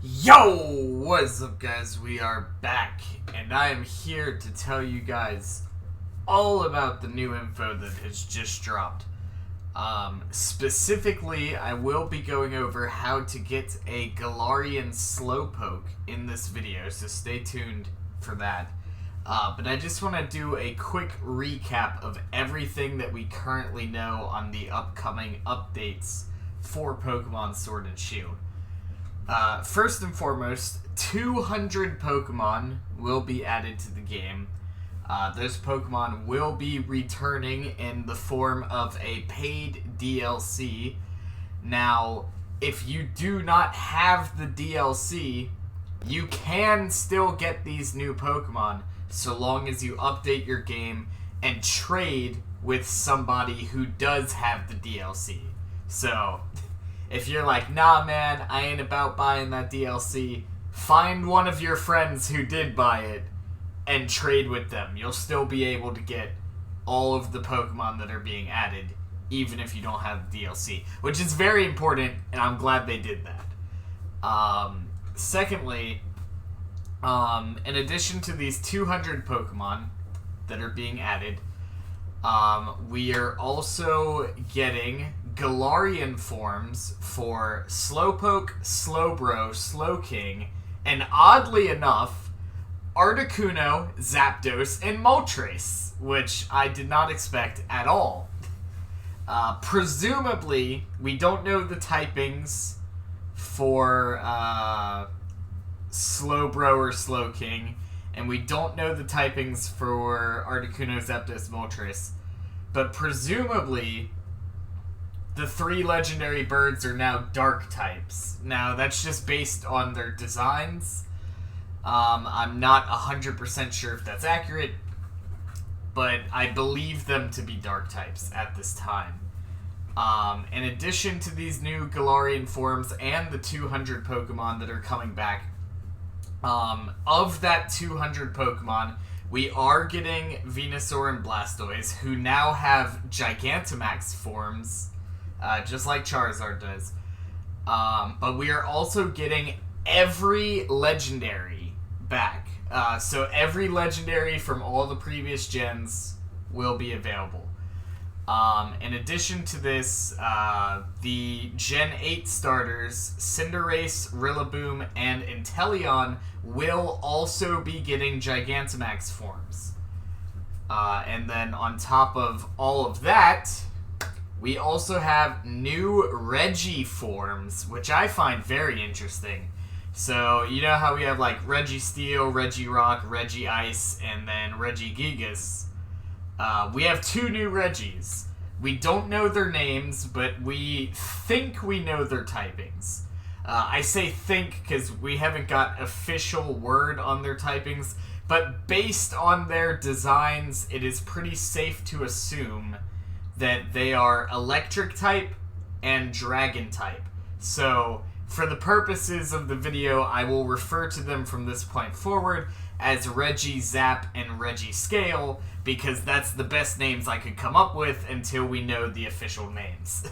Yo, what's up guys? We are back and I am here to tell you guys all about the new info that has just dropped. Specifically, I will be going over how to get a Galarian Slowpoke in this video, so stay tuned for that. But I just want to do a quick recap of everything that we currently know on the upcoming updates for Pokemon Sword and Shield. First and foremost, 200 Pokemon will be added to the game. Those Pokemon will be returning in the form of a paid DLC. Now, if you do not have the DLC, you can still get these new Pokemon so long as you update your game and trade with somebody who does have the DLC. So, if you're like, nah man, I ain't about buying that DLC, find one of your friends who did buy it and trade with them. You'll still be able to get all of the Pokemon that are being added, even if you don't have the DLC, which is very important, and I'm glad they did that. Secondly, in addition to these 200 Pokemon that are being added, we are also getting Galarian forms for Slowpoke, Slowbro, Slowking, and oddly enough, Articuno, Zapdos, and Moltres, which I did not expect at all. Presumably, we don't know the typings for Slowbro or Slowking, and we don't know the typings for Articuno, Zapdos, Moltres, but presumably the 3 legendary birds are now dark types. Now, that's just based on their designs. I'm not 100% sure if that's accurate, but I believe them to be dark types at this time. In addition to these new Galarian forms and the 200 Pokemon that are coming back, of that 200 Pokemon, we are getting Venusaur and Blastoise, who now have Gigantamax forms, just like Charizard does. But we are also getting every legendary back. So every legendary from all the previous gens will be available. In addition to this, the Gen 8 starters, Cinderace, Rillaboom, and Inteleon will also be getting Gigantamax forms. And then on top of all of that, we also have new Reggie forms, which I find very interesting. So, you know how we have like Registeel, Regirock, Regice, and then Regigigas? We have 2 new Reggies. We don't know their names, but we think we know their typings. I say think because we haven't got official word on their typings, but based on their designs, it is pretty safe to assume that they are electric type and dragon type. So, for the purposes of the video, I will refer to them from this point forward as Regizap and Regiscale, because that's the best names I could come up with until we know the official names.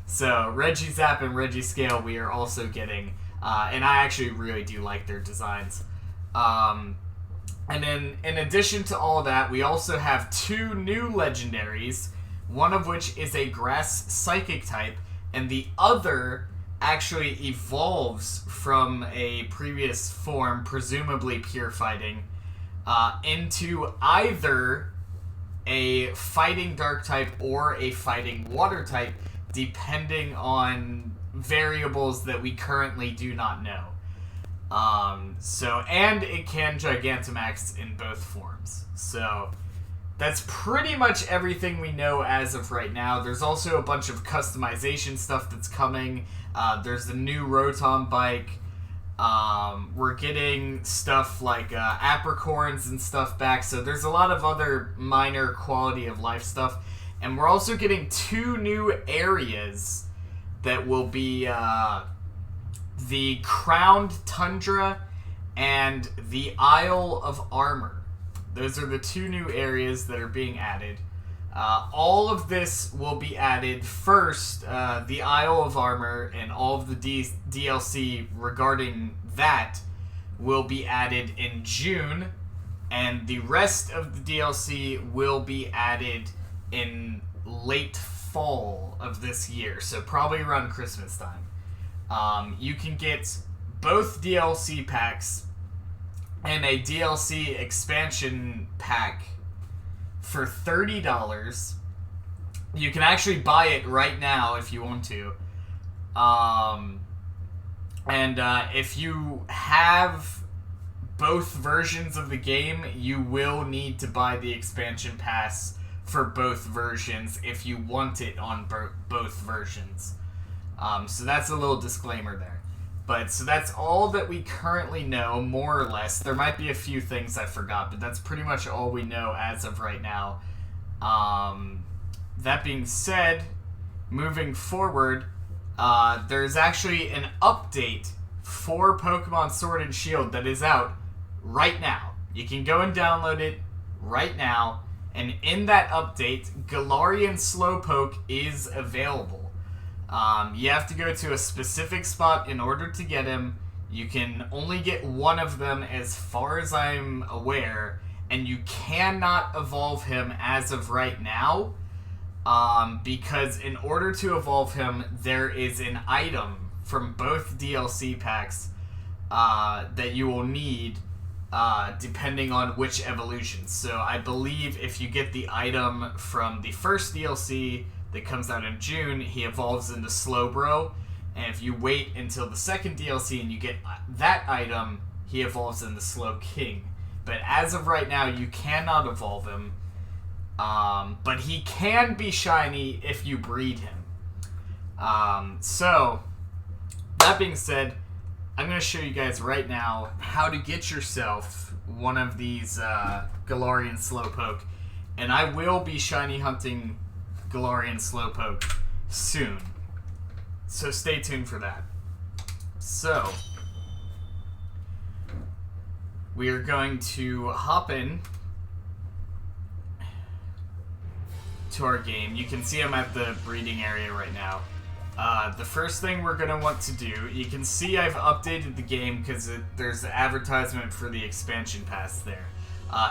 So, Regizap and Regiscale we are also getting, and I actually really do like their designs. And then, in addition to all that, we also have 2 new legendaries, one of which is a grass psychic type, and the other actually evolves from a previous form, presumably pure fighting, into either a fighting dark type or a fighting water type, depending on variables that we currently do not know. And it can Gigantamax in both forms. So, that's pretty much everything we know as of right now. There's also a bunch of customization stuff that's coming. There's the new Rotom bike. We're getting stuff like apricorns and stuff back. So there's a lot of other minor quality of life stuff. And we're also getting 2 new areas that will be the Crowned Tundra and the Isle of Armor. Those are the 2 new areas that are being added. All of this will be added first. The Isle of Armor and all of the DLC regarding that will be added in June, and the rest of the DLC will be added in late fall of this year, so probably around Christmas time. You can get both DLC packs and a DLC expansion pack for $30. You can actually buy it right now if you want to. If you have both versions of the game, you will need to buy the expansion pass for both versions if you want it on both versions. So that's a little disclaimer there. So that's all that we currently know, more or less. There might be a few things I forgot, but that's pretty much all we know as of right now. That being said, moving forward, there's actually an update for Pokemon Sword and Shield that is out right now. You can go and download it right now, and in that update, Galarian Slowpoke is available. You have to go to a specific spot in order to get him. You can only get one of them as far as I'm aware, and you cannot evolve him as of right now, because in order to evolve him, there is an item from both DLC packs that you will need depending on which evolution. So I believe if you get the item from the first DLC that comes out in June, he evolves into Slowbro, and if you wait until the second DLC and you get that item, he evolves into Slowking. But as of right now, you cannot evolve him, but he can be shiny if you breed him. So, that being said, I'm going to show you guys right now how to get yourself one of these Galarian Slowpoke, and I will be shiny hunting Galarian Slowpoke soon, so stay tuned for that. So, we are going to hop in to our game. You can see I'm at the breeding area right now. The first thing we're going to want to do, you can see I've updated the game because there's an advertisement for the expansion pass there.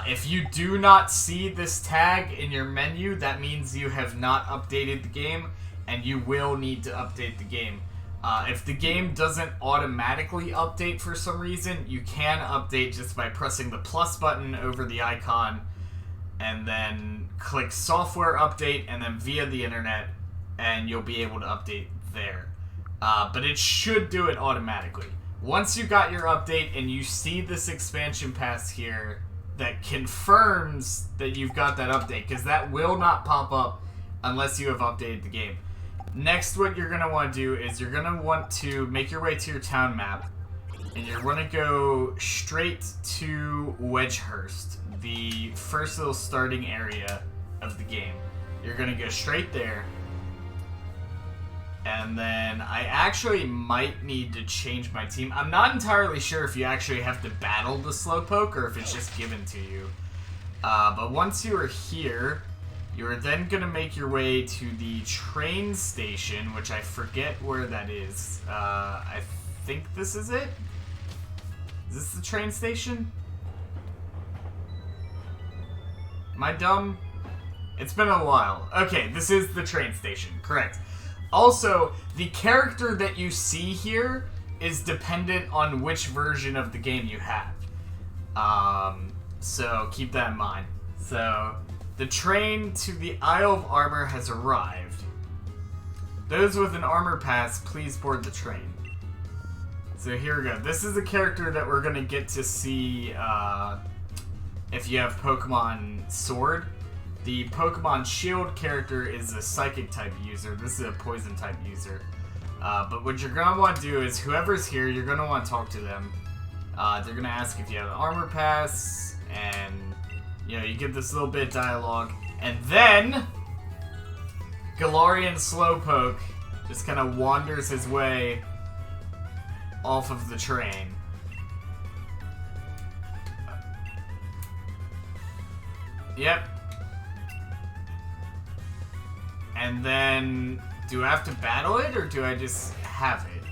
If you do not see this tag in your menu, that means you have not updated the game, and you will need to update the game. If the game doesn't automatically update for some reason, you can update just by pressing the plus button over the icon, and then click software update, and then via the internet, and you'll be able to update there. But it should do it automatically. Once you got your update and you see this expansion pass here that confirms that you've got that update, because that will not pop up unless you have updated the game. Next, what you're going to want to do is you're going to want to make your way to your town map, and you're going to go straight to Wedgehurst, the first little starting area of the game. You're going to go straight there, and then I actually might need to change my team. I'm not entirely sure if you actually have to battle the Slowpoke or if it's just given to you. But once you are here, you are then going to make your way to the train station, which I forget where that is. I think this is it? Is this the train station? Am I dumb? It's been a while. Okay, this is the train station. Correct. Also, the character that you see here is dependent on which version of the game you have. So keep that in mind. So, the train to the Isle of Armor has arrived. Those with an armor pass, please board the train. So here we go. This is the character that we're going to get to see if you have Pokemon Sword. The Pokemon Shield character is a Psychic type user. This is a Poison type user. But what you're going to want to do is, whoever's here, you're going to want to talk to them. They're going to ask if you have an armor pass, and you get this little bit of dialogue. And then, Galarian Slowpoke just kind of wanders his way off of the train. Yep. And then, do I have to battle it, or do I just have it?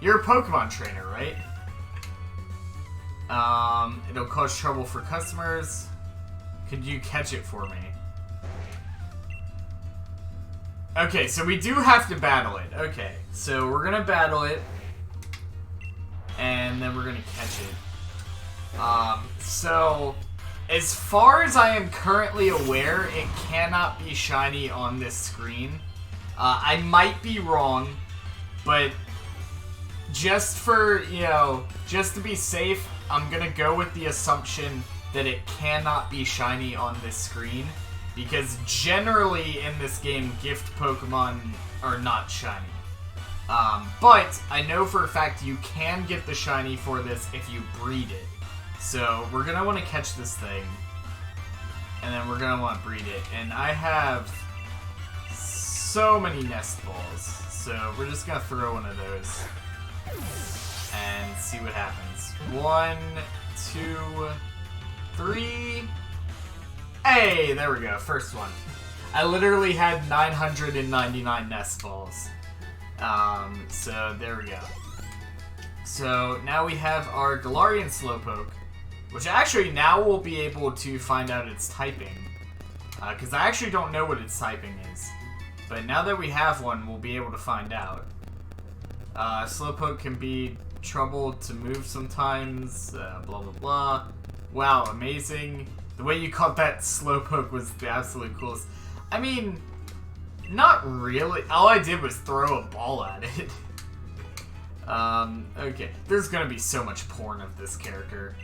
You're a Pokemon trainer, right? It'll cause trouble for customers. Could you catch it for me? Okay, so we do have to battle it. Okay, so we're gonna battle it. And then we're gonna catch it. So, as far as I am currently aware, it cannot be shiny on this screen. I might be wrong, but just for, you know, just to be safe, I'm gonna go with the assumption that it cannot be shiny on this screen, because generally in this game, gift Pokemon are not shiny. But I know for a fact you can get the shiny for this if you breed it. So we're gonna want to catch this thing, and then we're gonna want to breed it. And I have so many nest balls, so we're just gonna throw one of those and see what happens. 1, 2, 3. Hey, there we go. First one. I literally had 999 nest balls. So there we go. So now we have our Galarian Slowpoke, which actually now we'll be able to find out its typing. Because I actually don't know what its typing is. But now that we have one, we'll be able to find out. Slowpoke can be trouble to move sometimes, blah blah blah. Wow, amazing. The way you caught that Slowpoke was the absolute coolest. I mean, not really. All I did was throw a ball at it. Okay. There's gonna be so much porn of this character.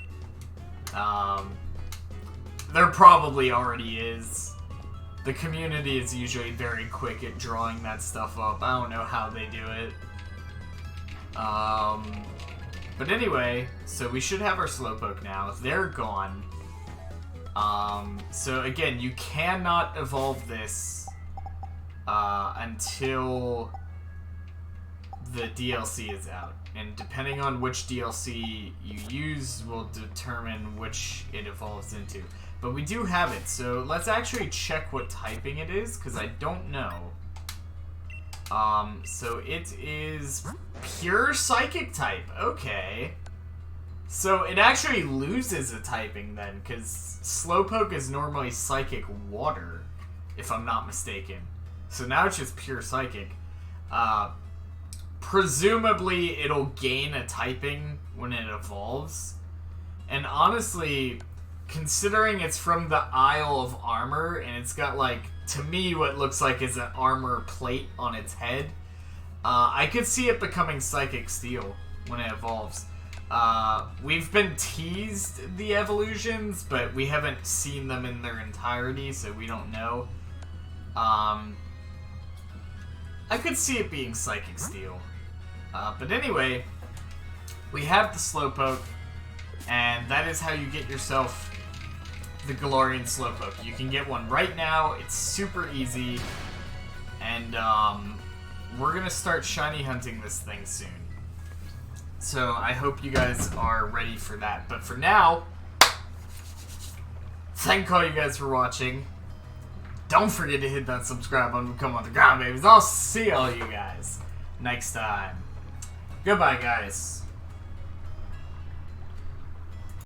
There probably already is. The community is usually very quick at drawing that stuff up. I don't know how they do it. But anyway, so we should have our Slowpoke now. They're gone. So again, you cannot evolve this until the DLC is out. And depending on which DLC you use will determine which it evolves into. But we do have it, so let's actually check what typing it is, because I don't know. So it is pure Psychic type. Okay. So it actually loses a typing then, because Slowpoke is normally Psychic Water, if I'm not mistaken. So now it's just pure Psychic. Presumably it'll gain a typing when it evolves. And honestly, considering it's from the Isle of Armor, and it's got, like, to me, what looks like is an armor plate on its head, I could see it becoming Psychic Steel when it evolves. We've been teased the evolutions, but we haven't seen them in their entirety, so we don't know. I could see it being Psychic Steel. But anyway, we have the Slowpoke, and that is how you get yourself the Galarian Slowpoke. You can get one right now. It's super easy. And we're going to start shiny hunting this thing soon. So I hope you guys are ready for that. But for now, thank all you guys for watching. Don't forget to hit that subscribe button and come on the ground, babies. I'll see all you guys next time. Goodbye, guys.